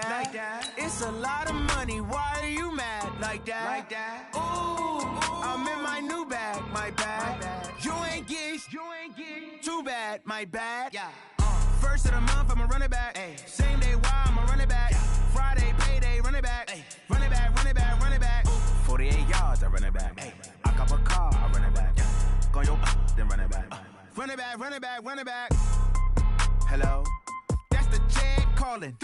that. It's a lot of money. Why are you mad like that? Ooh, I'm in my new bag, my bad. You ain't get too bad, my bad. Yeah. First of the month, I'ma run it back. Ay. Same day, why I'ma run it back. Yeah. Friday, payday, run it back. Ay. Run it back, run it back, run it back. 48 yards, I run it back. Ay. I cop a car, I run it back. Go your then run it back. Run it back, run it back, run it back. Hello? That's the check calling.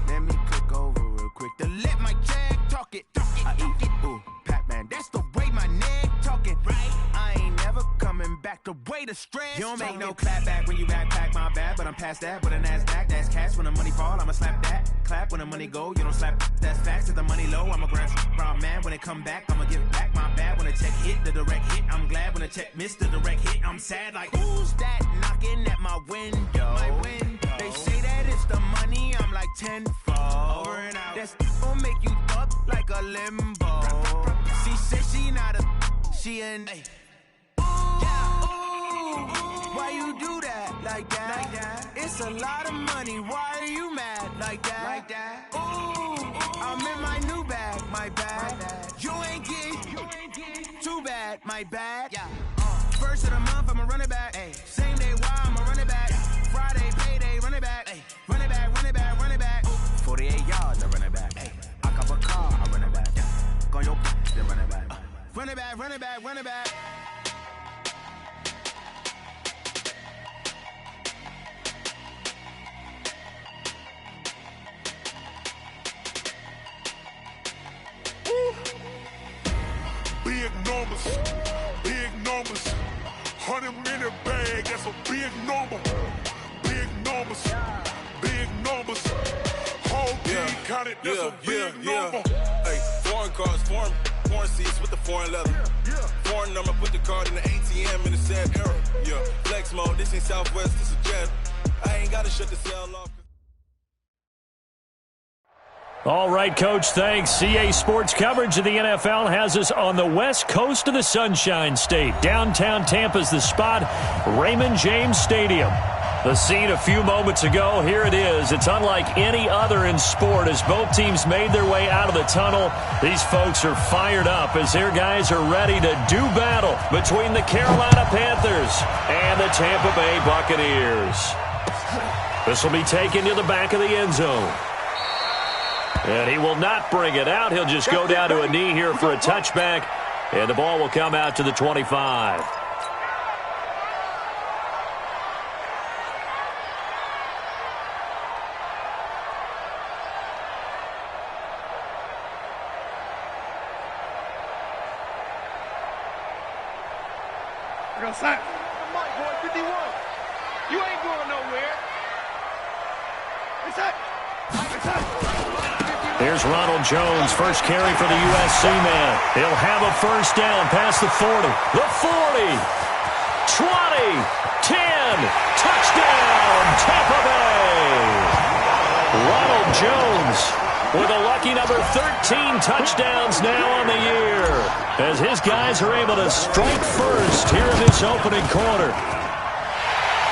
Let me click over real quick to let my check talk it. I eat it, ooh, Pac-Man. That's the way my neck talking. Right? I ain't never coming back. The way the stress. You don't make no clap back when you backpack, my bad. But I'm past that with a NASDAQ. That's cash when the money fall. I'ma slap that. Clap when the money go. You don't slap. That's facts. If the money low, I'ma grab brown man. When it come back, I'ma give back my bad. When the check hit, the direct hit. I'm glad when the check missed the direct hit. I'm sad like, who's that knocking at my window? My window. They say that it's the money. I'm like tenfold. Over and out. That's gon' make you up like a limbo. She said she not a. She an. Why you do that like that? It's a lot of money. Why are you mad like that? Ooh, I'm in my new bag, my bad. You ain't get too bad, my bad. Yeah. First of the month, I'ma run it back. Ay. Same day, why I'ma run it back. Friday, payday, run it back. Ay. Run it back, run it back, run it back. 48 yards, I run it back. Ay. I cop a car, I run it back. Go your then run it back. Run it back, run it back, run it back. Big numbers, 100-minute bag, that's a big number. Big numbers, whole team counted, that's a big number. Hey, foreign cars, foreign seats with the foreign leather. Foreign number, put the card in the ATM in the sad era. Yeah, flex mode, this ain't Southwest, this is Jet. I ain't gotta shut the cell off. All right, Coach, thanks. CA Sports coverage of the NFL has us on the west coast of the Sunshine State. Downtown Tampa's the spot, Raymond James Stadium. The scene a few moments ago, here it is. It's unlike any other in sport as both teams made their way out of the tunnel. These folks are fired up as their guys are ready to do battle between the Carolina Panthers and the Tampa Bay Buccaneers. This will be taken to the back of the end zone. And he will not bring it out. He'll just go down to a knee here for a touchback. And the ball will come out to the 25. We're going to sack. Mike, boy, 51. You ain't going nowhere. It's up. Here's Ronald Jones, first carry for the USC man. He'll have a first down past the 40. The 40, 20, 10, touchdown, Tampa Bay. Ronald Jones with a lucky number 13 touchdowns now on the year as his guys are able to strike first here in this opening quarter.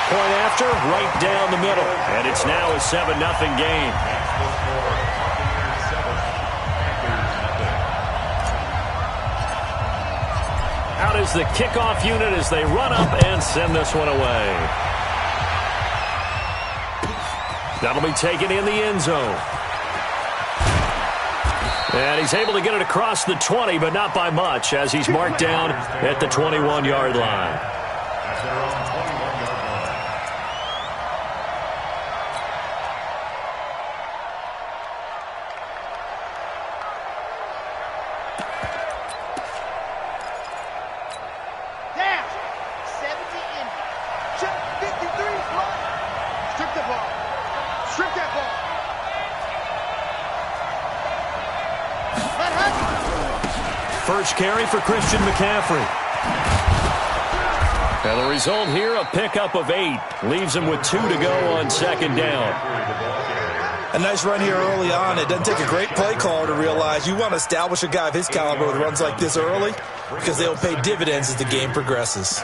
Point after, right down the middle. And it's now a 7-0 game. Out is the kickoff unit as they run up and send this one away. That'll be taken in the end zone. And he's able to get it across the 20, but not by much as he's marked down at the 21-yard line. First carry for Christian McCaffrey. And the result here, a pickup of 8. Leaves him with 2 to go on second down. A nice run here early on. It doesn't take a great play caller to realize you want to establish a guy of his caliber with runs like this early because they'll pay dividends as the game progresses.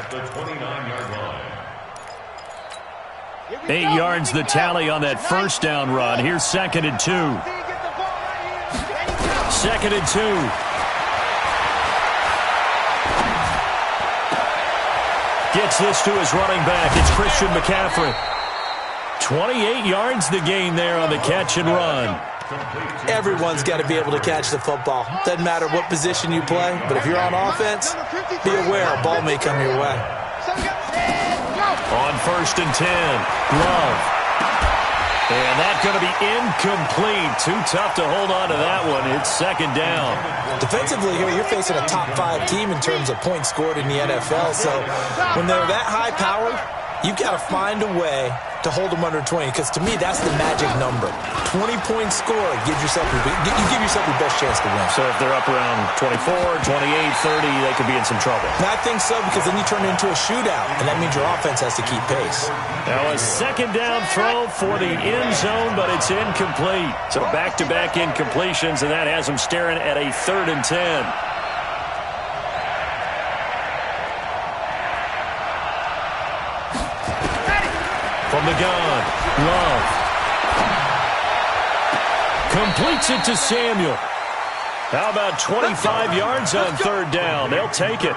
8 yards the tally on that first down run. Here's 2nd and 2. 2nd and 2. Gets this to his running back. It's Christian McCaffrey. 28 yards the gain there on the catch and run. Everyone's got to be able to catch the football. Doesn't matter what position you play, but if you're on offense, be aware a ball may come your way. On 1st and 10, Love. And that's going to be incomplete. Too tough to hold on to that one. It's 2nd down. Defensively here, you're facing a top 5 team in terms of points scored in the NFL. So when they're that high powered, you've got to find a way to hold them under 20, because to me, that's the magic number. 20-point score gives yourself you give yourself your best chance to win. So if they're up around 24, 28, 30, they could be in some trouble. And I think so, because then you turn it into a shootout, and that means your offense has to keep pace. Now a 2nd down throw for the end zone, but it's incomplete. So back-to-back incompletions, and that has them staring at a 3rd and 10. From the gun, Love. Completes it to Samuel. How about 25 yards on 3rd down? They'll take it.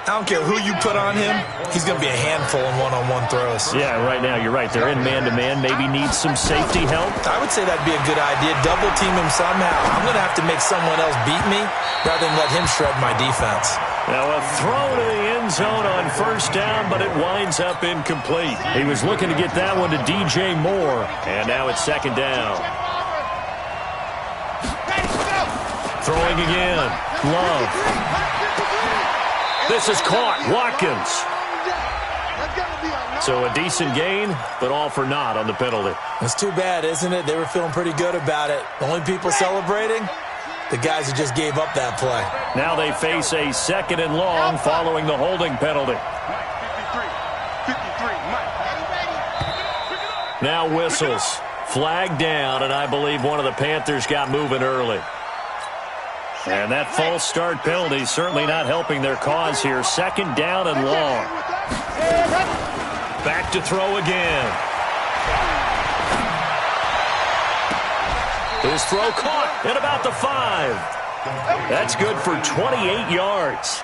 I don't care who you put on him. He's going to be a handful in one-on-one throws. Yeah, right now, you're right. They're in man-to-man. Maybe needs some safety help. I would say that'd be a good idea. Double team him somehow. I'm going to have to make someone else beat me rather than let him shred my defense. Now a throw to the end zone on 1st down, but it winds up incomplete. He was looking to get that one to DJ Moore, and now it's 2nd down. Throwing again, Love. This is caught, Watkins. So a decent gain, but all for naught on the penalty. It's too bad, isn't it? They were feeling pretty good about it. The only people celebrating, the guys who just gave up that play. Now they face a 2nd and long following the holding penalty. Now whistles. Flag down, and I believe one of the Panthers got moving early. And that false start penalty certainly not helping their cause here. 2nd down and long. Back to throw again. His throw caught at about the 5. That's good for 28 yards.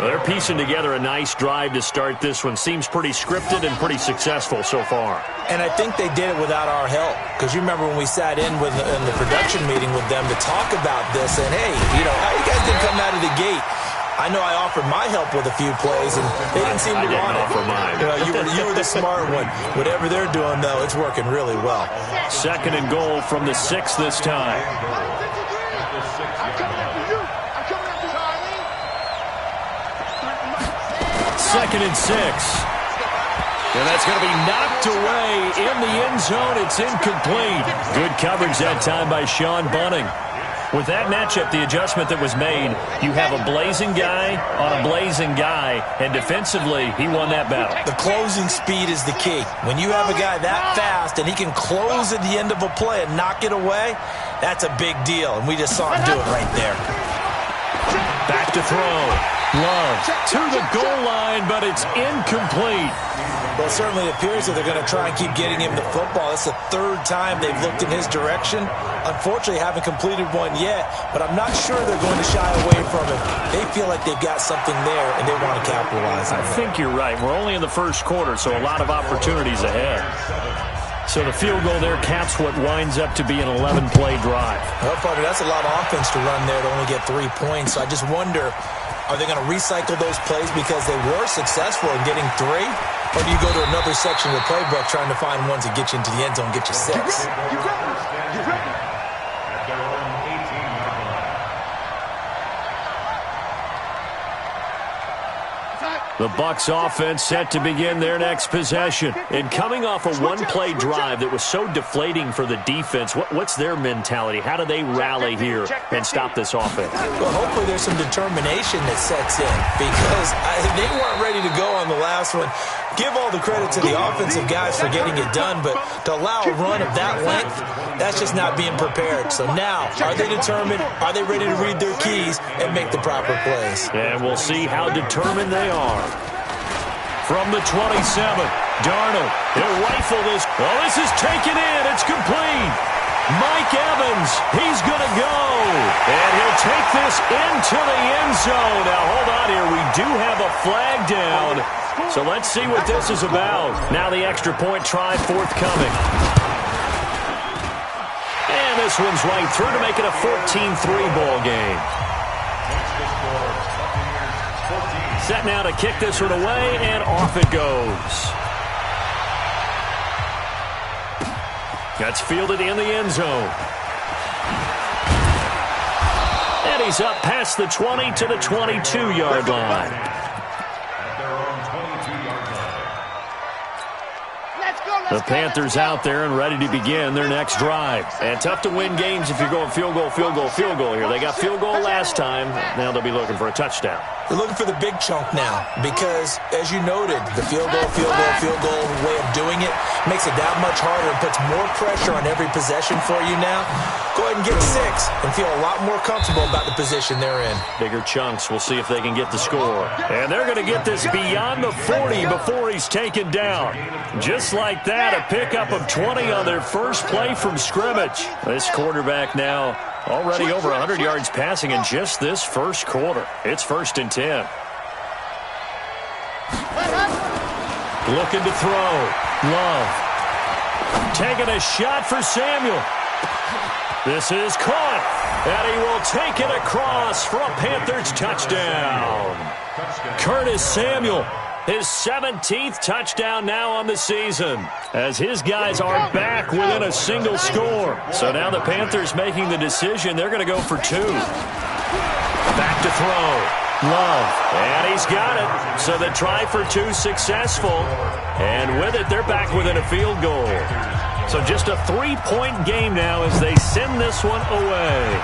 They're piecing together a nice drive to start this one. Seems pretty scripted and pretty successful so far. And I think they did it without our help. Because you remember when we sat in the production meeting with them to talk about this, and hey, you guys didn't come out of the gate. I know I offered my help with a few plays, and they didn't seem to want it. Offer mine. You were the smart one. Whatever they're doing, though, it's working really well. 2nd and goal from the 6 this time. 2nd and 6. And that's going to be knocked away in the end zone. It's incomplete. Good coverage that time by Sean Bunting. With that matchup, the adjustment that was made, you have a blazing guy on a blazing guy, and defensively, he won that battle. The closing speed is the key. When you have a guy that fast and he can close at the end of a play and knock it away, that's a big deal, and we just saw him do it right there. Back to throw. Love to the goal line, but it's incomplete. Well, it certainly appears that they're going to try and keep getting him the football. It's the 3rd time they've looked in his direction. Unfortunately, haven't completed one yet, but I'm not sure they're going to shy away from it. They feel like they've got something there, and they want to capitalize on it. I think you're right. We're only in the 1st quarter, so a lot of opportunities ahead. So the field goal there caps what winds up to be an 11-play drive. Well, partner, that's a lot of offense to run there to only get 3 points. So I just wonder, are they going to recycle those plays because they were successful in getting 3? Or do you go to another section of the playbook trying to find ones that get you into the end zone, get you 6? The Bucs offense set to begin their next possession. And coming off a one-play drive that was so deflating for the defense, what's their mentality? How do they rally here and stop this offense? Well, hopefully there's some determination that sets in because they weren't ready to go on the last one. Give all the credit to the offensive guys for getting it done, but to allow a run of that length, that's just not being prepared. So now, are they determined? Are they ready to read their keys and make the proper plays? And we'll see how determined they are. From the 27, Darnold, he'll rifle this. Well, this is taken in. It's complete. Mike Evans, he's going to take this into the end zone. Now, hold on here. We do have a flag down. So let's see what this is about. Now the extra point try forthcoming. And this one's right through to make it a 14-3 ball game. Set now to kick this one away, and off it goes. That's fielded in the end zone. And he's up past the 20 to the 22-yard line. The Panthers out there and ready to begin their next drive. And tough to win games if you're going field goal, field goal, field goal here. They got field goal last time. Now they'll be looking for a touchdown. They're looking for the big chunk now because, as you noted, the field goal way of doing it makes it that much harder and puts more pressure on every possession for you now. Go ahead and get 6 and feel a lot more comfortable about the position they're in. Bigger chunks. We'll see if they can get the score. And they're going to get this beyond the 40 before he's taken down. Just like that, a pickup of 20 on their first play from scrimmage. This quarterback now already over 100 yards passing in just this first quarter. It's 1st and 10. Looking to throw. Love. Taking a shot for Samuel. This is caught. And he will take it across for a Panthers touchdown. Curtis Samuel. His 17th touchdown now on the season, as his guys are back within a single score. So now the Panthers making the decision. They're going to go for 2. Back to throw. Love. And he's got it. So the try for 2 successful. And with it, they're back within a field goal. So just a 3-point game now as they send this one away.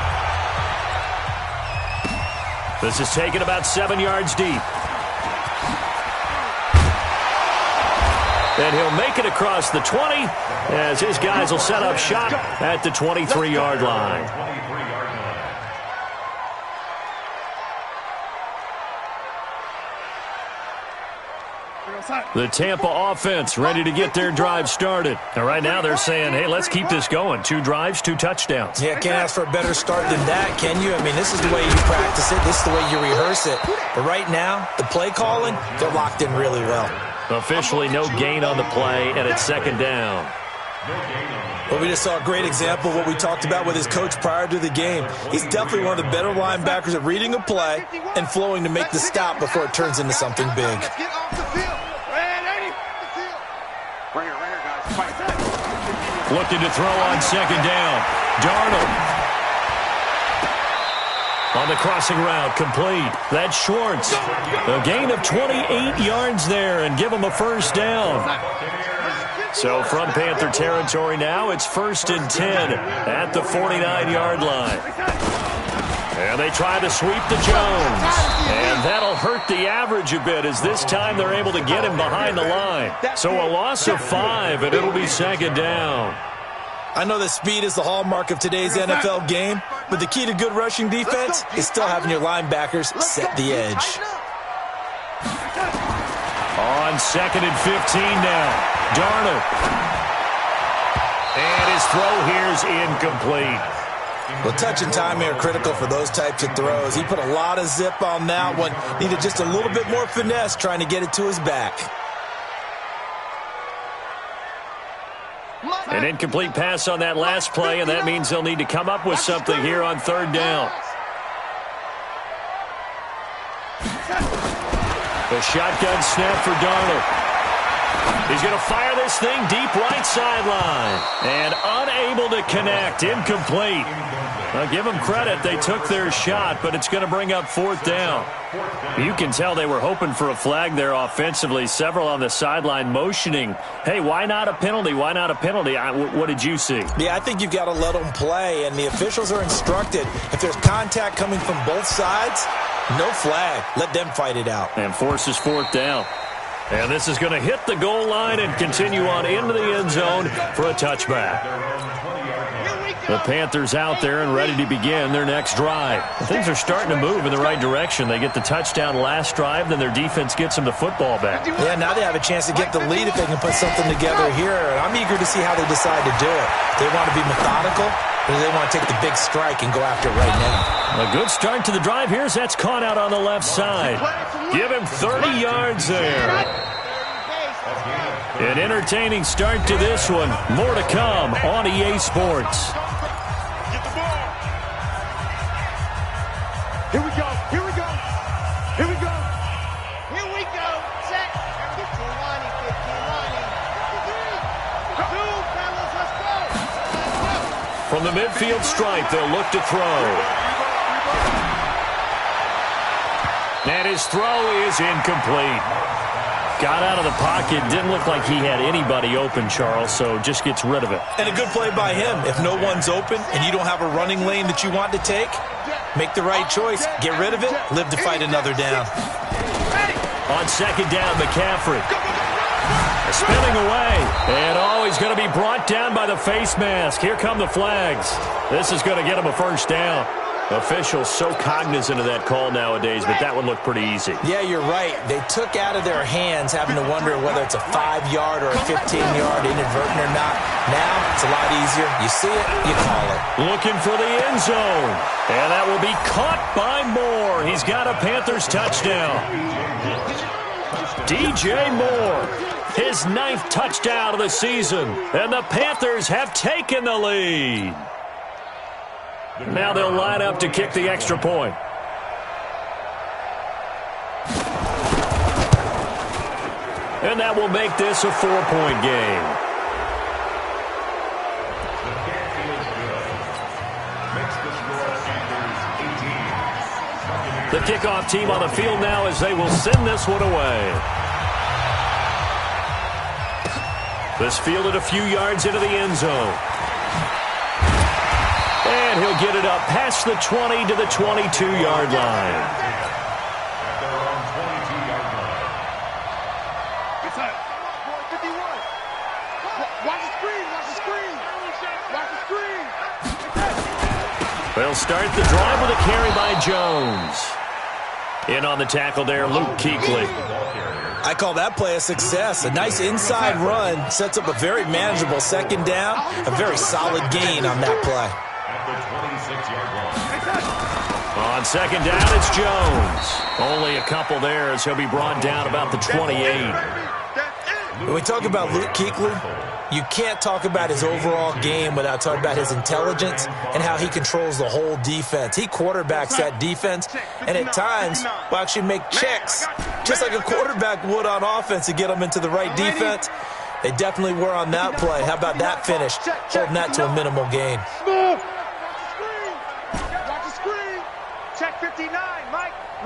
This is taken about 7 yards deep. And he'll make it across the 20 as his guys will set up shop at the 23-yard line. The Tampa offense ready to get their drive started. And right now they're saying, hey, let's keep this going. 2 drives, 2 touchdowns. Yeah, can't ask for a better start than that, can you? I mean, this is the way you practice it. This is the way you rehearse it. But right now, the play calling, they're locked in really well. Officially no gain on the play, and it's 2nd down. Well, we just saw a great example of what we talked about with his coach prior to the game. He's definitely one of the better linebackers at reading a play and flowing to make the stop before it turns into something big. Looking to throw on 2nd down. Darnold. On the crossing route, complete. That's Schwartz. A gain of 28 yards there and give him a 1st down. So from Panther territory now, it's 1st and 10 at the 49-yard line. And they try to sweep to Jones. And that'll hurt the average a bit as this time they're able to get him behind the line. So a loss of 5, and it'll be 2nd down. I know that speed is the hallmark of today's NFL game, but the key to good rushing defense is still having your linebackers set the edge. On 2nd and 15 now, Darnold. And his throw here is incomplete. Well, touch and timing are critical for those types of throws. He put a lot of zip on that one. Needed just a little bit more finesse trying to get it to his back. An incomplete pass on that last play, and that means they'll need to come up with something here on 3rd down. The shotgun snap for Darnold. He's going to fire this thing deep right sideline. And unable to connect. Incomplete. Now, give them credit. They took their shot, but it's going to bring up 4th down. You can tell they were hoping for a flag there offensively. Several on the sideline motioning, hey, why not a penalty? Why not a penalty? What did you see? Yeah, I think you've got to let them play, and the officials are instructed. If there's contact coming from both sides, no flag. Let them fight it out. And forces 4th down. And this is going to hit the goal line and continue on into the end zone for a touchback. The Panthers out there and ready to begin their next drive. Things are starting to move in the right direction. They get the touchdown last drive, then their defense gets them the football back. Yeah, now they have a chance to get the lead if they can put something together here. And I'm eager to see how they decide to do it. They want to be methodical, or do they want to take the big strike and go after it right now? A good start to the drive here as that's caught out on the left side. Give him 30 yards there. An entertaining start to this one. More to come on EA Sports. Get the ball. Here we go. Here we go. Here we go. Here we go. Set. 15 Lonnie. 15 Lonnie. 2, fellas. Let's go. From the midfield stripe, they'll look to throw. And his throw is incomplete. Got out of the pocket. Didn't look like he had anybody open, Charles, so just gets rid of it. And a good play by him. If no one's open and you don't have a running lane that you want to take, make the right choice. Get rid of it. Live to fight another down. On second down, McCaffrey. Spinning away. And he's going to be brought down by the face mask. Here come the flags. This is going to get him a first down. Officials so cognizant of that call nowadays, but that would look pretty easy. Yeah, you're right. They took out of their hands having to wonder whether it's a 5-yard or a 15-yard inadvertent or not. Now, it's a lot easier. You see it, you call it. Looking for the end zone. And that will be caught by Moore. He's got a Panthers touchdown. DJ Moore, his 9th touchdown of the season. And the Panthers have taken the lead. Now they'll line up to kick the extra point. And that will make this a 4-point game. The kickoff team on the field now as they will send this one away. This fielded a few yards into the end zone. And he'll get it up past the 20 to the 22-yard line. They'll start the drive with a carry by Jones. In on the tackle there, Luke Kuechly. I call that play a success. A nice inside run sets up a very manageable second down. A very solid gain on that play. On second down, it's Jones. Only a couple there as he'll be brought down about the 28. When we talk about Luke Kuechly, you can't talk about his overall game without talking about his intelligence and how he controls the whole defense. He quarterbacks that defense and at times will actually make checks just like a quarterback would on offense to get them into the right defense. They definitely were on that play. How about that finish? Holding that to a minimal gain. Check 59.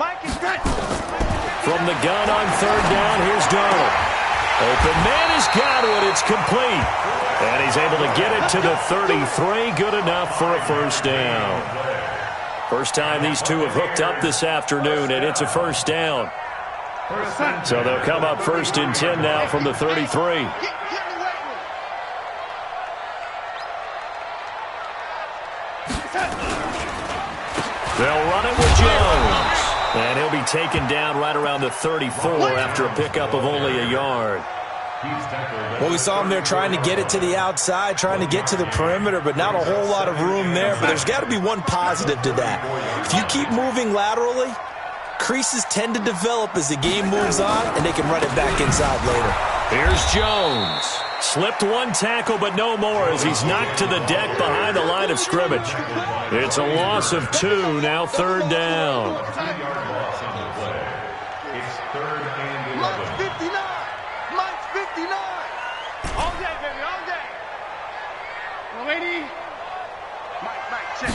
Mike is good. From the gun on third down, here's Darnold. Open man has got it. It's complete. And he's able to get it to the 33. Good enough for a first down. First time these two have hooked up this afternoon, and it's a first down. So they'll come up first and 10 now from the 33. They'll run it with Jones. And he'll be taken down right around the 34 after a pickup of only a yard. Well, we saw him there trying to get it to the outside, trying to get to the perimeter, but not a whole lot of room there. But there's got to be one positive to that. If you keep moving laterally, creases tend to develop as the game moves on, and they can run it back inside later. Here's Jones. Slipped one tackle, but no more as he's knocked to the deck behind the line of scrimmage. It's a loss of 2, now third down. It's third and 11. Mike's 59. Mike's 59. All day, baby, all day. Lady. Mike, check.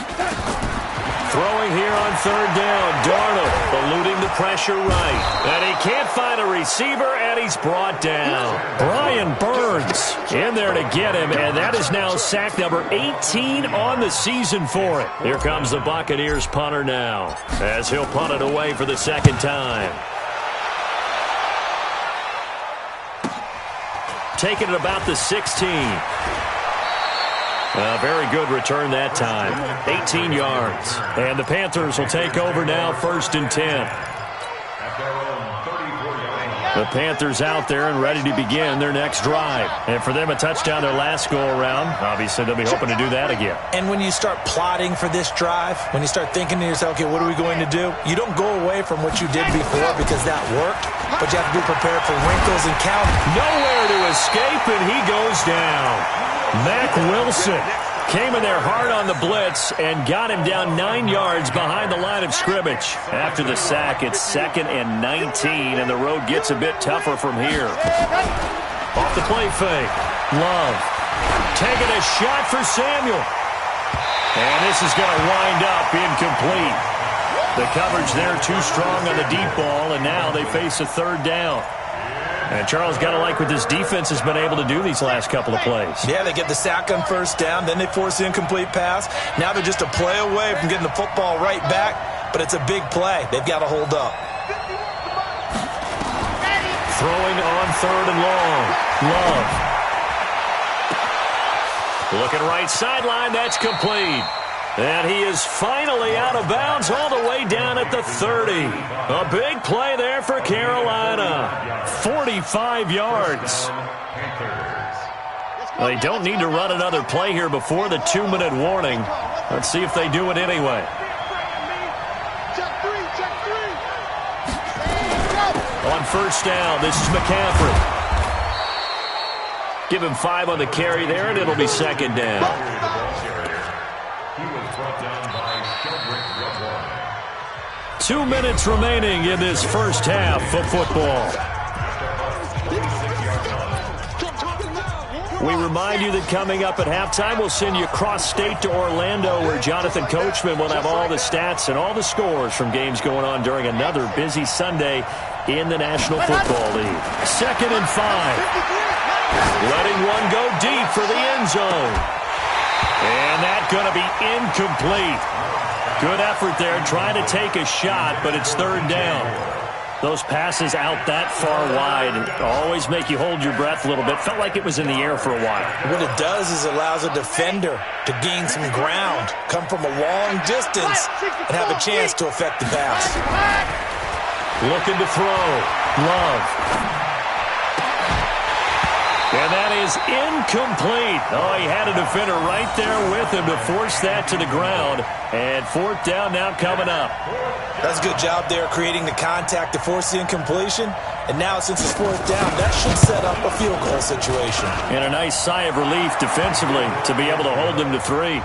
Throwing here on third down. Darnold eluding the pressure right. And he can't find a receiver, and he's brought down. Brian Burns in there to get him, and that is now sack number 18 on the season for it. Here comes the Buccaneers punter now as he'll punt it away for the second time. Taking it about the 16. A very good return that time. 18 yards. And the Panthers will take over now, 1st and 10. The Panthers out there and ready to begin their next drive. And for them, a touchdown their last go-around. Obviously, they'll be hoping to do that again. And when you start plotting for this drive, when you start thinking to yourself, okay, what are we going to do? You don't go away from what you did before because that worked, but you have to be prepared for wrinkles and counting. Nowhere to escape, and he goes down. Mac Wilson came in there hard on the blitz and got him down 9 yards behind the line of scrimmage. After the sack, it's 2nd and 19, and the road gets a bit tougher from here. Off the play fake. Love taking a shot for Samuel. And this is going to wind up incomplete. The coverage there too strong on the deep ball, and now they face a 3rd down. And Charles, got to like what this defense has been able to do these last couple of plays. Yeah, they get the sack on 1st down, then they force the incomplete pass. Now they're just a play away from getting the football right back, but it's a big play. They've got to hold up. Throwing on 3rd and long. Love. Looking right sideline, that's complete. And he is finally out of bounds all the way down at the 30. A big play there for Carolina. 45 yards. Well, they don't need to run another play here before the 2-minute warning. Let's see if they do it anyway. On 1st down, this is McCaffrey. Give him 5 on the carry there, and it'll be 2nd down. 2 minutes remaining in this first half of football. We remind you that coming up at halftime, we'll send you cross-state to Orlando, where Jonathan Coachman will have all the stats and all the scores from games going on during another busy Sunday in the National Football League. 2nd and 5. Letting one go deep for the end zone. And that's going to be incomplete. Good effort there, trying to take a shot, but it's 3rd down. Those passes out that far wide always make you hold your breath a little bit. Felt like it was in the air for a while. What it does is it allows a defender to gain some ground, come from a long distance, and have a chance to affect the pass. Looking to throw. Love. And that is incomplete. Oh, he had a defender right there with him to force that to the ground. And 4th down now coming up. That's a good job there creating the contact to force the incompletion. And now since it's 4th down, that should set up a field goal situation. And a nice sigh of relief defensively to be able to hold them to 3.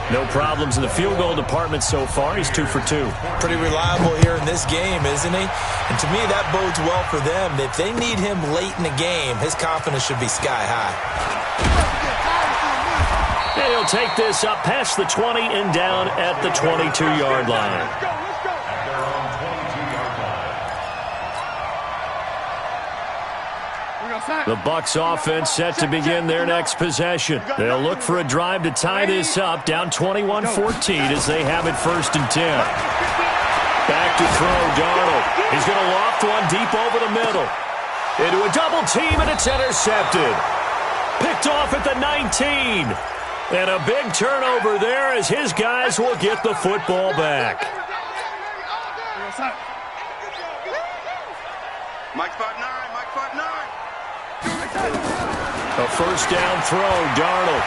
No problems in the field goal department so far. He's 2 for 2. Pretty reliable here in this game, isn't he? And to me, that bodes well for them. If they need him late in the game, his confidence should be sky high. And he'll take this up past the 20 and down at the 22-yard line. The Bucs offense set to begin their next possession. They'll look for a drive to tie this up, down 21-14 as they have it 1st and 10. Back to throw, Darnold. He's going to loft one deep over the middle. Into a double team, and it's intercepted. Picked off at the 19. And a big turnover there as his guys will get the football back. Mike 5'9", Mike 5'9". A 1st down throw, Darnold.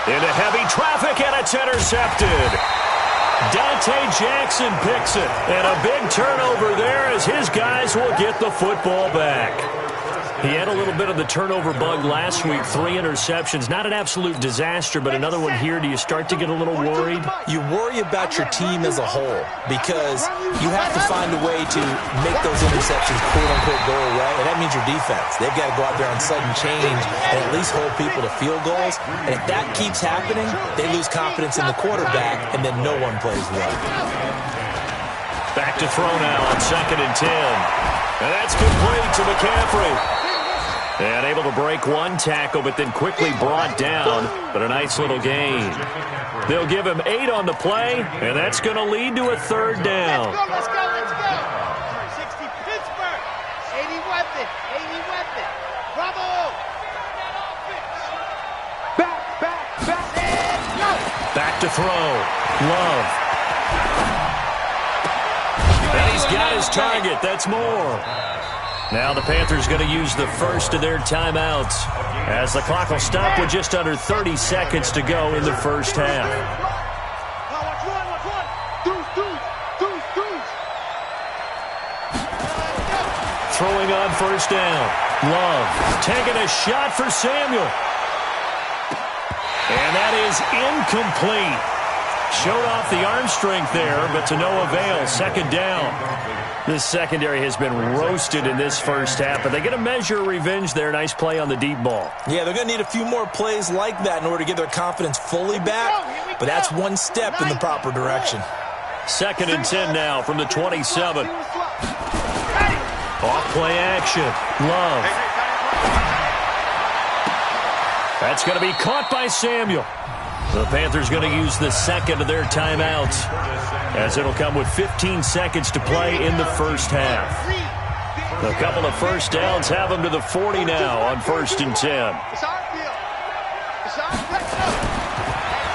Into heavy traffic, and it's intercepted. Dante Jackson picks it. And a big turnover there as his guys will get the football back. He had a little bit of the turnover bug last week, 3 interceptions. Not an absolute disaster, but another one here. Do you start to get a little worried? You worry about your team as a whole because you have to find a way to make those interceptions, quote-unquote, go away, and that means your defense. They've got to go out there on sudden change and at least hold people to field goals. And if that keeps happening, they lose confidence in the quarterback, and then no one plays well. Back to throw now on 2nd and 10. And that's complete to McCaffrey. And able to break one tackle, but then quickly brought down. But a nice little gain. They'll give him 8 on the play, and that's going to lead to a 3rd down. Let's go, let's go. 60 Pittsburgh. 80 weapon, 80 weapon. Bravo. Back to throw. Love. And he's got his target. That's more. Now the Panthers going to use the first of their timeouts as the clock will stop with just under 30 seconds to go in the first half. Throwing on first down. Love taking a shot for Samuel. And that is incomplete. Showed off the arm strength there, but to no avail. Second down. This secondary has been roasted in this first half, but they get a measure of revenge there. Nice play on the deep ball. Yeah, they're going to need a few more plays like that in order to get their confidence fully back, but that's one step in the proper direction. 2nd and 10 now from the 27. Off play action. Love. That's going to be caught by Samuel. The Panthers going to use the second of their timeouts as it'll come with 15 seconds to play in the first half. A couple of first downs have them to the 40 now on 1st and 10.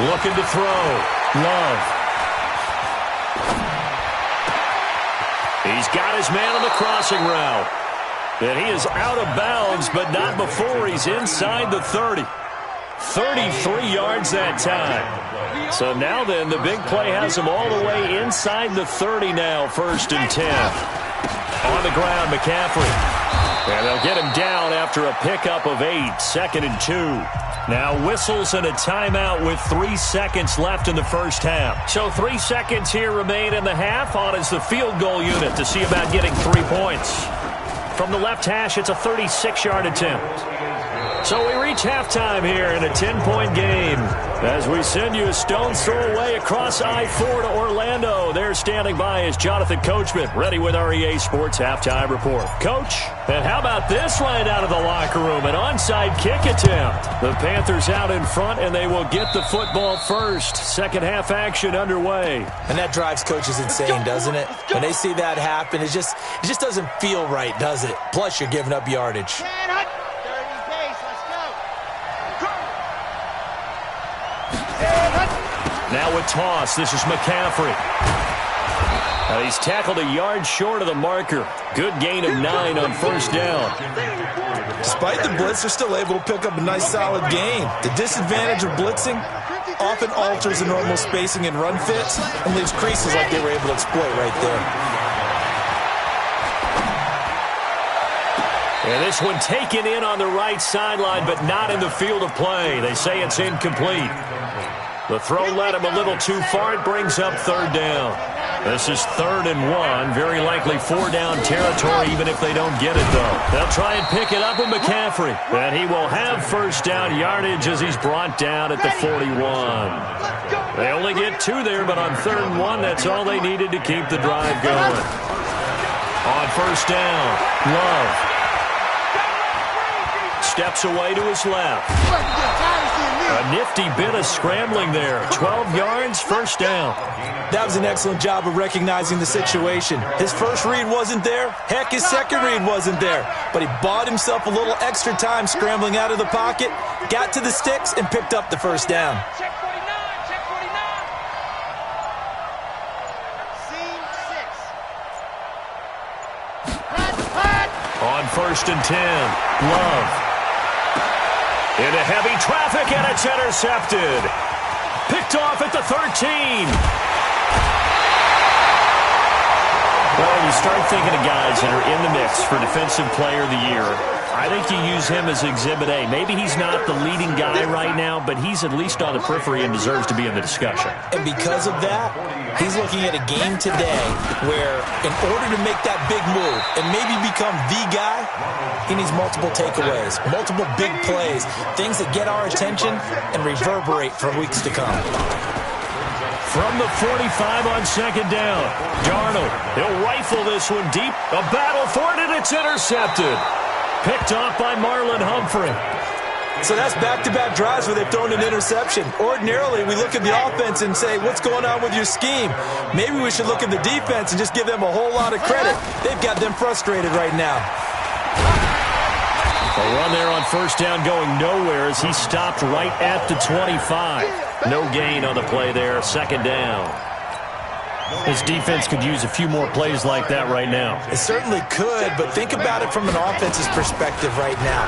Looking to throw. Love. He's got his man on the crossing route. And he is out of bounds, but not before he's inside the 30. 33 yards that time. So now then, the big play has him all the way inside the 30 now, 1st and 10. On the ground, McCaffrey. And they'll get him down after a pickup of 8, 2nd and 2. Now whistles and a timeout with 3 seconds left in the first half. So 3 seconds here remain in the half. On is the field goal unit to see about getting 3 points. From the left hash, it's a 36-yard attempt. So we reach halftime here in a 10-point game as we send you a stone's throw away across I-4 to Orlando. There standing by is Jonathan Coachman, ready with our EA Sports Halftime Report. Coach, and how about this right out of the locker room? An onside kick attempt. The Panthers out in front, and they will get the football first. Second half action underway. And that drives coaches insane, doesn't it? When they see that happen, it just doesn't feel right, does it? Plus, you're giving up yardage. Now a toss. This is McCaffrey. And he's tackled a yard short of the marker. Good gain of 9 on first down. Despite the blitz, they're still able to pick up a nice solid gain. The disadvantage of blitzing often alters the normal spacing and run fits and leaves creases like they were able to exploit right there. And this one taken in on the right sideline, but not in the field of play. They say it's incomplete. The throw led him a little too far. It brings up 3rd down. This is 3rd and 1. Very likely 4-down territory, even if they don't get it, though. They'll try and pick it up with McCaffrey. And he will have first down yardage as he's brought down at the 41. They only get 2 there, but on 3rd and 1, that's all they needed to keep the drive going. On first down, Love. Steps away to his left. A nifty bit of scrambling there. 12 yards, first down. That was an excellent job of recognizing the situation. His first read wasn't there. Heck, his second read wasn't there. But he bought himself a little extra time scrambling out of the pocket, got to the sticks, and picked up the first down. Check 49, check 49. On 1st and 10, Love. Into heavy traffic, and it's intercepted. Picked off at the 13. Well, when you start thinking of guys that are in the mix for Defensive Player of the Year, I think you use him as Exhibit A. Maybe he's not the leading guy right now, but he's at least on the periphery and deserves to be in the discussion. And because of that, he's looking at a game today where in order to make that big move and maybe become the guy, he needs multiple takeaways, multiple big plays, things that get our attention and reverberate for weeks to come. From the 45 on second down, Darnold, he'll rifle this one deep. A battle for it, and it's intercepted. Picked off by Marlon Humphrey. So that's back-to-back drives where they've thrown an interception. Ordinarily, we look at the offense and say, what's going on with your scheme? Maybe we should look at the defense and just give them a whole lot of credit. They've got them frustrated right now. A run there on first down going nowhere as he stopped right at the 25. No gain on the play there, second down. This defense could use a few more plays like that right now. It certainly could, but think about it from an offense's perspective right now.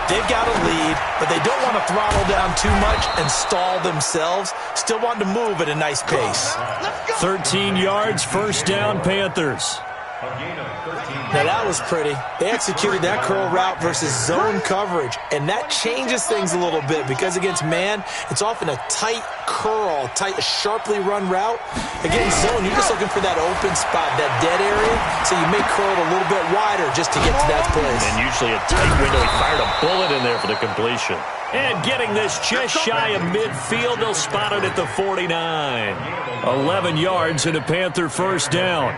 They've got a lead, but they don't want to throttle down too much and stall themselves. Still want to move at a nice pace. 13 yards, first down, Panthers. Now that was pretty. They executed that curl route versus zone coverage, and that changes things a little bit because against man, it's often a tight curl, sharply run route. Against zone, you're just looking for that open spot, that dead area, so you may curl it a little bit wider just to get to that place. And usually a tight window. He fired a bullet in there for the completion. And getting this just shy of midfield, they'll spot it at the 49. 11 yards and a Panther first down.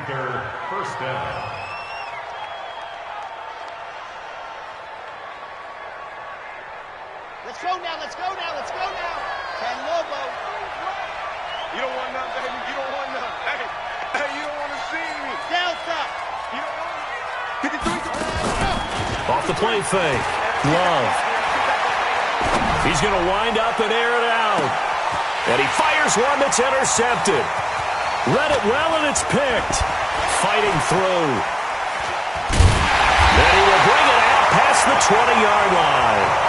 Let's go now, let's go now, let's go now. Ken Lobo. You don't want none, baby. You don't want none. Hey, you don't want to see me. Delta. You don't want 53. Off the play fake. Love. He's going to wind up and air it out. And he fires one that's intercepted. Read it well, and it's picked. Fighting through. Then he will bring it out past the 20-yard line.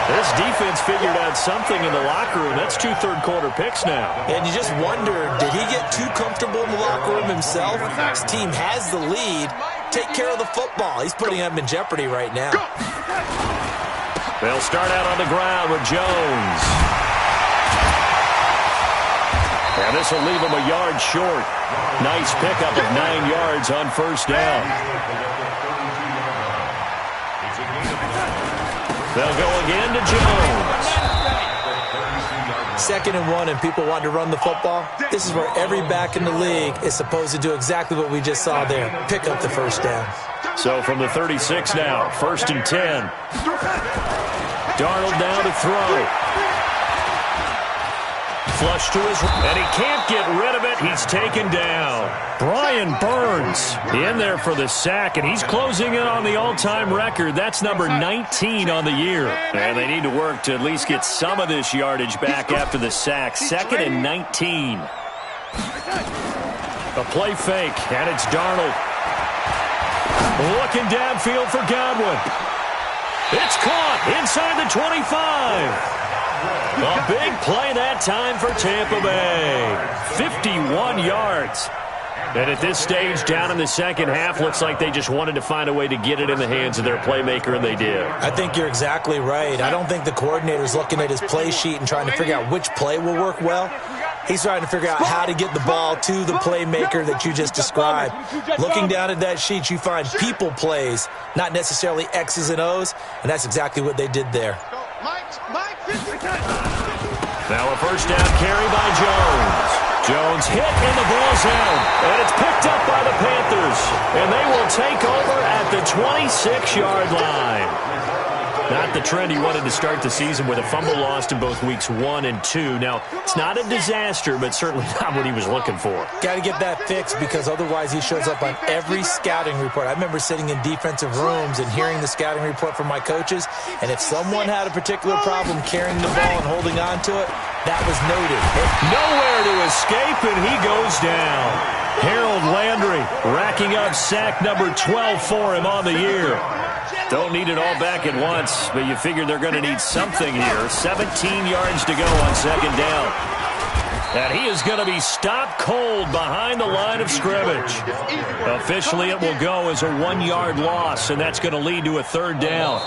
This defense figured out something in the locker room. That's 2 third-quarter picks now. And you just wonder, did he get too comfortable in the locker room himself? His team has the lead. Take care of the football. He's putting them in jeopardy right now. They'll start out on the ground with Jones. And this will leave him a yard short. Nice pickup of 9 yards on first down. They'll go again to Jones. 2nd and 1 and people want to run the football. This is where every back in the league is supposed to do exactly what we just saw there. Pick up the first down. So from the 36 now, 1st and 10. Darnold down to throw. Flush to his, and he can't get rid of it. He's taken down. Brian Burns in there for the sack, and he's closing in on the all-time record. That's number 19 on the year. And they need to work to at least get some of this yardage back after the sack. 2nd and 19. A play fake, and it's Darnold. Looking downfield for Godwin. It's caught inside the 25. A big play that time for Tampa Bay. 51 yards. And at this stage, down in the second half, looks like they just wanted to find a way to get it in the hands of their playmaker, and they did. I think you're exactly right. I don't think the coordinator's looking at his play sheet and trying to figure out which play will work well. He's trying to figure out how to get the ball to the playmaker that you just described. Looking down at that sheet, you find people plays, not necessarily X's and O's, and that's exactly what they did there. Now a first down carry by Jones. Jones hit and the ball's out. And it's picked up by the Panthers. And they will take over at the 26-yard line. Not the trend he wanted to start the season with a fumble lost in both weeks 1 and 2. Now, it's not a disaster, but certainly not what he was looking for. Got to get that fixed because otherwise he shows up on every scouting report. I remember sitting in defensive rooms and hearing the scouting report from my coaches, and if someone had a particular problem carrying the ball and holding on to it, that was noted. Nowhere to escape, and he goes down. Harold Landry racking up sack number 12 for him on the year. Don't need it all back at once, but you figure they're going to need something here. 17 yards to go on second down. And he is going to be stopped cold behind the line of scrimmage. Officially, it will go as a 1-yard loss, and that's going to lead to a third down.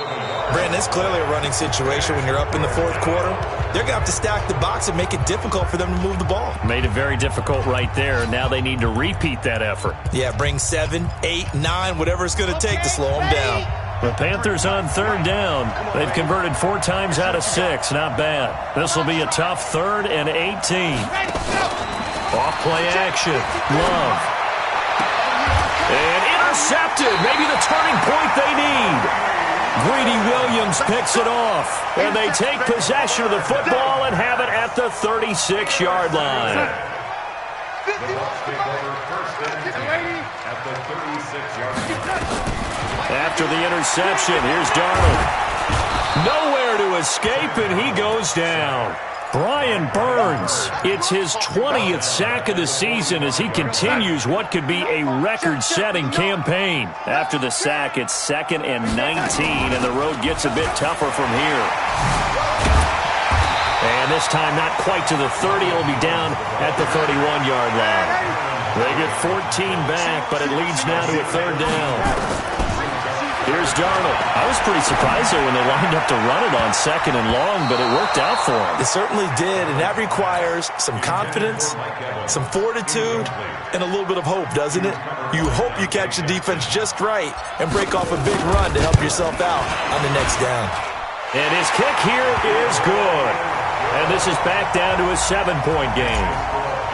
Brandon, it's clearly a running situation when you're up in the fourth quarter. They're going to have to stack the box and make it difficult for them to move the ball. Made it very difficult right there. Now they need to repeat that effort. Yeah, bring 7, 8, 9, whatever it's going to take to slow them down. The Panthers on third down. They've converted 4 times out of 6. Not bad. This will be a tough 3rd and 18. Off play action. Love. And intercepted. Maybe the turning point they need. Greedy Williams picks it off. And they take possession of the football and have it at the 36-yard line. After the interception, here's Darnold. Nowhere to escape, and he goes down. Brian Burns, it's his 20th sack of the season as he continues what could be a record-setting campaign. After the sack, it's 2nd and 19, and the road gets a bit tougher from here. And this time, not quite to the 30. It'll be down at the 31-yard line. They get 14 back, but it leads now to a 3rd down. Here's Darnold. I was pretty surprised there when they lined up to run it on 2nd and long, but it worked out for him. It certainly did, and that requires some confidence, some fortitude, and a little bit of hope, doesn't it? You hope you catch the defense just right and break off a big run to help yourself out on the next down. And his kick here is good. And this is back down to a 7-point game.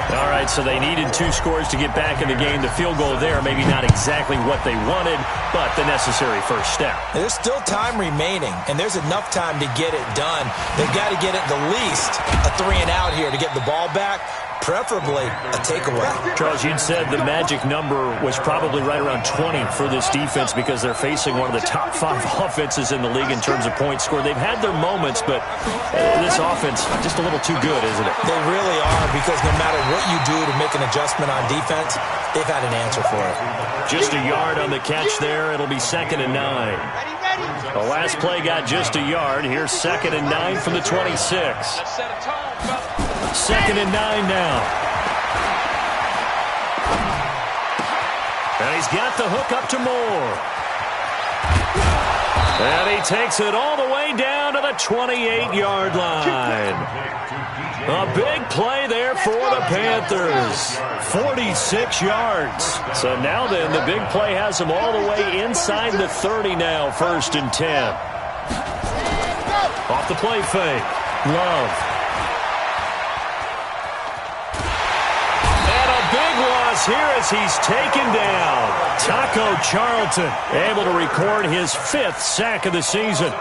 All right, so they needed 2 scores to get back in the game. The field goal there, maybe not exactly what they wanted, but the necessary first step. There's still time remaining, and there's enough time to get it done. They've got to get it the least a 3-and-out here to get the ball back, preferably a takeaway. Charles, you'd said the magic number was probably right around 20 for this defense because they're facing one of the top 5 offenses in the league in terms of points scored. They've had their moments, but this offense just a little too good, isn't it? They really are, because no matter what you do to make an adjustment on defense, they've had an answer for it. Just a yard on the catch there. It'll be 2nd and 9. The last play got just a yard. Here's 2nd and 9 from the 26. 2nd and 9 now. And he's got the hook up to Moore. And he takes it all the way down to the 28-yard line. A big play there for the Panthers. 46 yards. So now then, the big play has them all the way inside the 30 now, 1st and 10. Off the play fake. Love. Here as he's taken down. Taco Charlton able to record his 5th sack of the season.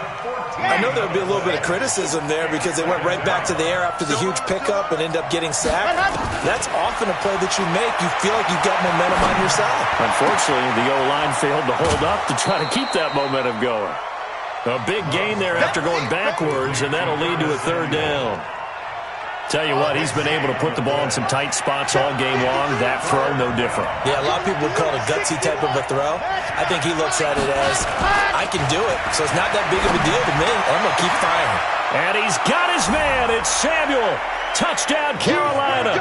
I know there'll be a little bit of criticism there because they went right back to the air after the huge pickup and end up getting sacked. That's often a play that you make. You feel like you've got momentum on your side. Unfortunately, the O-line failed to hold up to try to keep that momentum going. A big gain there after going backwards, and that'll lead to a 3rd down. Tell you what, he's been able to put the ball in some tight spots all game long. That throw, no different. Yeah, a lot of people would call it a gutsy type of a throw. I think he looks at it as, I can do it, so it's not that big of a deal to me. I'm going to keep firing. And he's got his man. It's Samuel. Touchdown, Carolina.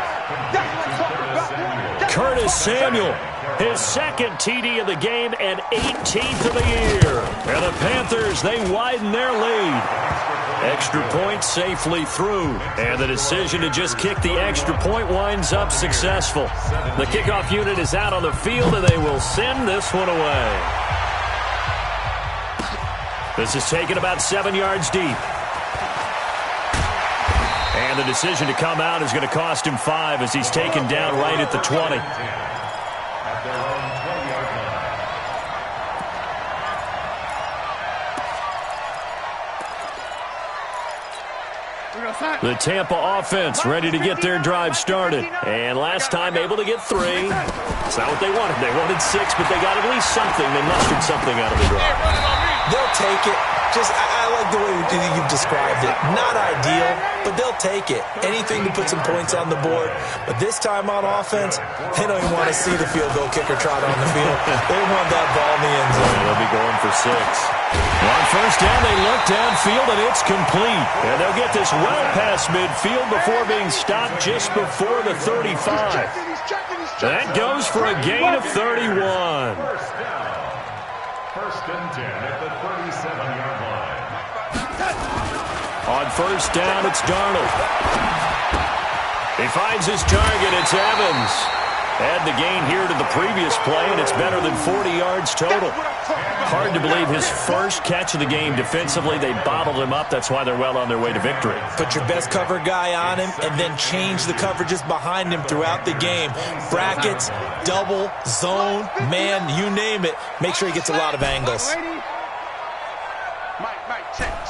Curtis Samuel, his 2nd TD of the game and 18th of the year. And the Panthers, they widen their lead. Extra point safely through. And the decision to just kick the extra point winds up successful. The kickoff unit is out on the field, and they will send this one away. This is taken about 7 yards deep. And the decision to come out is going to cost him 5 as he's taken down right at the 20. The Tampa offense ready to get their drive started. And last time able to get 3. It's not what they wanted. They wanted 6, but they got at least something. They mustered something out of the drive. They'll take it. I like the way you've described it. Not ideal, but they'll take it. Anything to put some points on the board. But this time on offense, they don't even want to see the field goal kicker trot on the field. They want that ball in the end zone. They'll be going for 6. On 1st down, they look downfield, and it's complete. And they'll get this well past midfield before being stopped just before the 35. That goes for a gain of 31. 1st and 10 at the 37-yard line. On 1st down, it's Darnold. He finds his target. It's Evans. Add the gain here to the previous play, and it's better than 40 yards total. Hard to believe his first catch of the game defensively. They bottled him up. That's why they're well on their way to victory. Put your best cover guy on him and then change the coverages behind him throughout the game. Brackets, double, zone, man, you name it. Make sure he gets a lot of angles.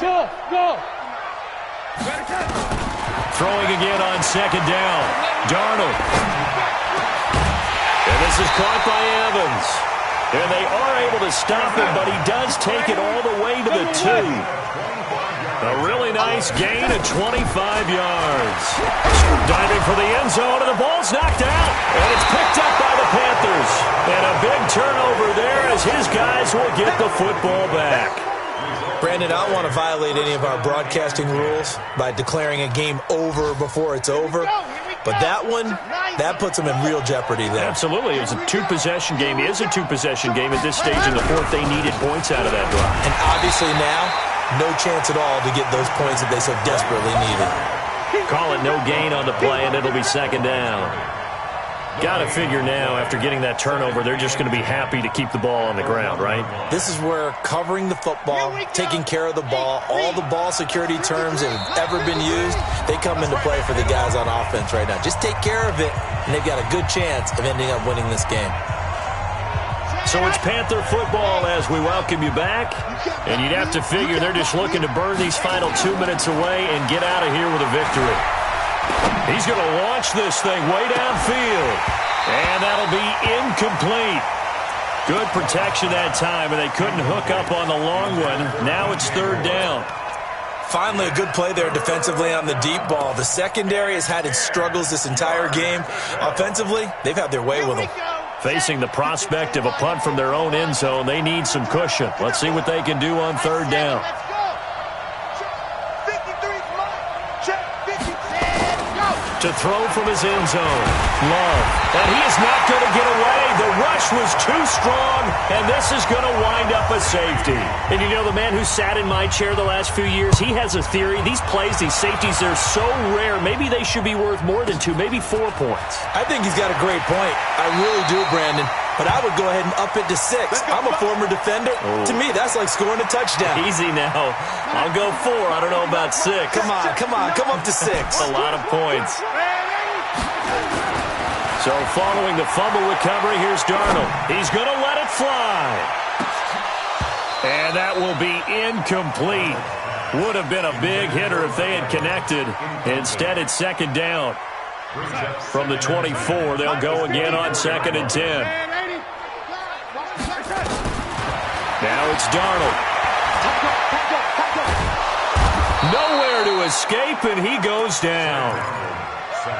Go. Throwing again on 2nd down. Darnold. And this is caught by Evans. And they are able to stop him, but he does take it all the way to the 2. A really nice gain of 25 yards. Diving for the end zone, and the ball's knocked out. And it's picked up by the Panthers. And a big turnover there as his guys will get the football back. Brandon, I don't want to violate any of our broadcasting rules by declaring a game over before it's over. But that one, that puts them in real jeopardy there. Absolutely. It was a two-possession game. It is a two-possession game at this stage in the fourth. They needed points out of that drive. And obviously now, no chance at all to get those points that they so desperately needed. Call it no gain on the play, and it'll be second down. Got to figure now, after getting that turnover, they're just going to be happy to keep the ball on the ground, right? This is where covering the football, taking care of the ball, all the ball security terms that have ever been used, they come into play for the guys on offense right now. Just take care of it, and they've got a good chance of ending up winning this game. So it's Panther football as we welcome you back. And you'd have to figure they're just looking to burn these final 2 minutes away and get out of here with a victory. He's going to launch this thing way downfield. And that'll be incomplete. Good protection that time, and they couldn't hook up on the long one. Now it's third down. Finally, a good play there defensively on the deep ball. The secondary has had its struggles this entire game. Offensively, they've had their way with them. Facing the prospect of a punt from their own end zone, they need some cushion. Let's see what they can do on third down. To throw from his end zone. Love. And he is not going to get away. The rush was too strong, and this is going to wind up a safety. And you know, the man who sat in my chair the last few years, he has a theory. These plays, these safeties, they're so rare. Maybe they should be worth more than 2, maybe 4 points. I think he's got a great point. I really do, Brandon. But I would go ahead and up it to 6. I'm a former defender. To me, that's like scoring a touchdown. Easy now. I'll go 4. I don't know about 6. Come on. Come up to 6. A lot of points. So following the fumble recovery, here's Darnold. He's going to let it fly. And that will be incomplete. Would have been a big hitter if they had connected. Instead, it's second down. From the 24, they'll go again on 2nd and 10. Now it's Darnold. Nowhere to escape, and he goes down.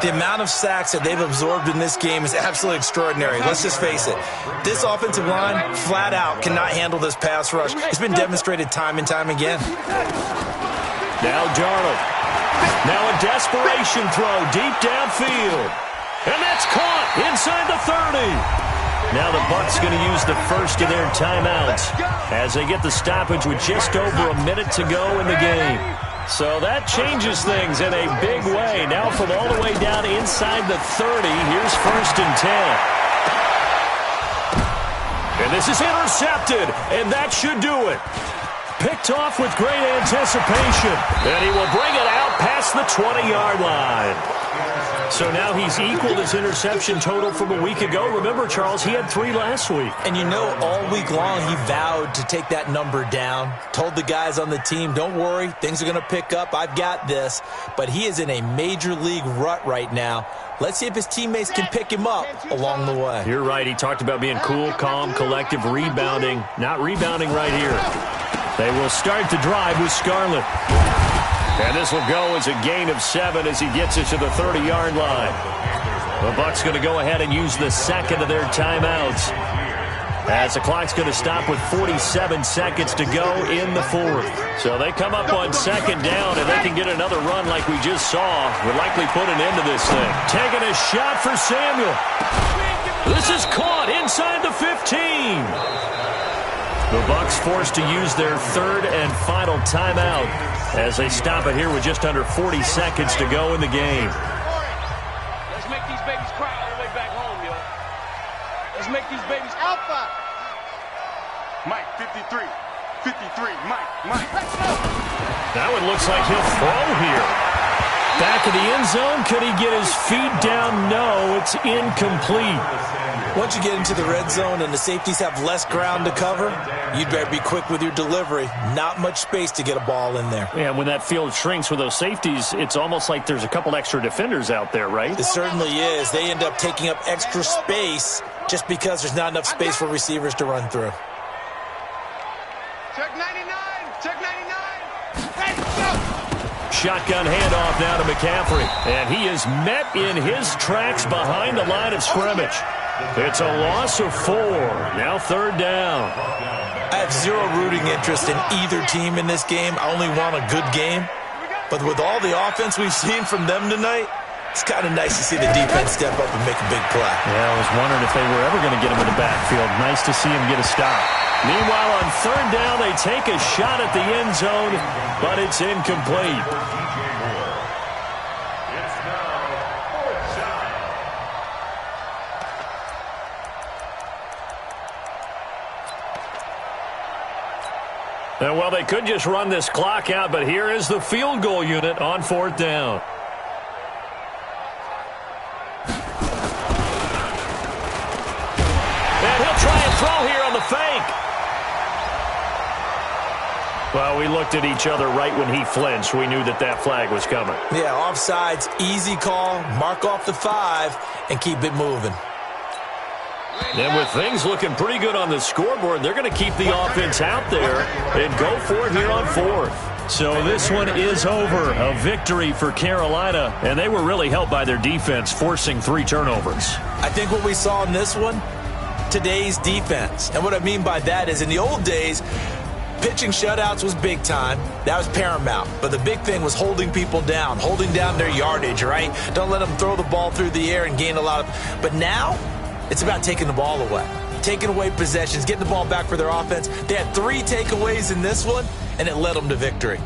The amount of sacks that they've absorbed in this game is absolutely extraordinary. Let's just face it. This offensive line, flat out, cannot handle this pass rush. It's been demonstrated time and time again. Now Darnold. Now a desperation throw deep downfield. And that's caught inside the 30. Now the Bucs going to use the first of their timeouts as they get the stoppage with just over a minute to go in the game. So that changes things in a big way. Now from all the way down inside the 30, here's 1st and 10. And this is intercepted, and that should do it. Picked off with great anticipation, and he will bring it out past the 20-yard line. So now he's equaled his interception total from a week ago. Remember, Charles, he had 3 last week. And you know, all week long he vowed to take that number down. Told the guys on the team, don't worry, things are going to pick up. I've got this. But he is in a major league rut right now. Let's see if his teammates can pick him up along the way. You're right. He talked about being cool, calm, collective, rebounding. Not rebounding right here. They will start the drive with Scarlett. And this will go as a gain of 7 as he gets it to the 30-yard line. The Bucs going to go ahead and use the second of their timeouts, as the clock's going to stop with 47 seconds to go in the 4th. So they come up on 2nd down, and they can get another run like we just saw. Would likely put an end to this thing. Taking a shot for Samuel. This is caught inside the 15. The Bucs forced to use their 3rd and final timeout as they stop it here with just under 40 seconds to go in the game. Let's make these babies cry all the way back home, yo. Let's make these babies alpha. Mike, 53. 53. Mike. Now it looks like he'll throw here. Back of the end zone. Could he get his feet down? No, it's incomplete. Once you get into the red zone and the safeties have less ground to cover, you'd better be quick with your delivery. Not much space to get a ball in there. Yeah, when that field shrinks with those safeties, it's almost like there's a couple extra defenders out there, right? It certainly is. They end up taking up extra space just because there's not enough space for receivers to run through. Check 99. Check 99. Ready, go. Shotgun handoff now to McCaffrey. And he is met in his tracks behind the line of scrimmage. It's a loss of 4. Now 3rd down. I have zero rooting interest in either team in this game. I only want a good game. But with all the offense we've seen from them tonight, it's kind of nice to see the defense step up and make a big play. Yeah, I was wondering if they were ever going to get him in the backfield. Nice to see him get a stop. Meanwhile, on 3rd down, they take a shot at the end zone, but it's incomplete. Well, they could just run this clock out, but here is the field goal unit on 4th down. And he'll try and throw here on the fake. Well, we looked at each other right when he flinched. We knew that that flag was coming. Yeah, offsides, easy call, mark off the 5, and keep it moving. And with things looking pretty good on the scoreboard, they're going to keep the offense out there and go for it here on 4th. So this one is over. A victory for Carolina, and they were really helped by their defense, forcing 3 turnovers. I think what we saw in this one, today's defense. And what I mean by that is in the old days, pitching shutouts was big time. That was paramount. But the big thing was holding people down, holding down their yardage, right? Don't let them throw the ball through the air and gain a lot of... But now, it's about taking the ball away, taking away possessions, getting the ball back for their offense. They had 3 takeaways in this one, and it led them to victory.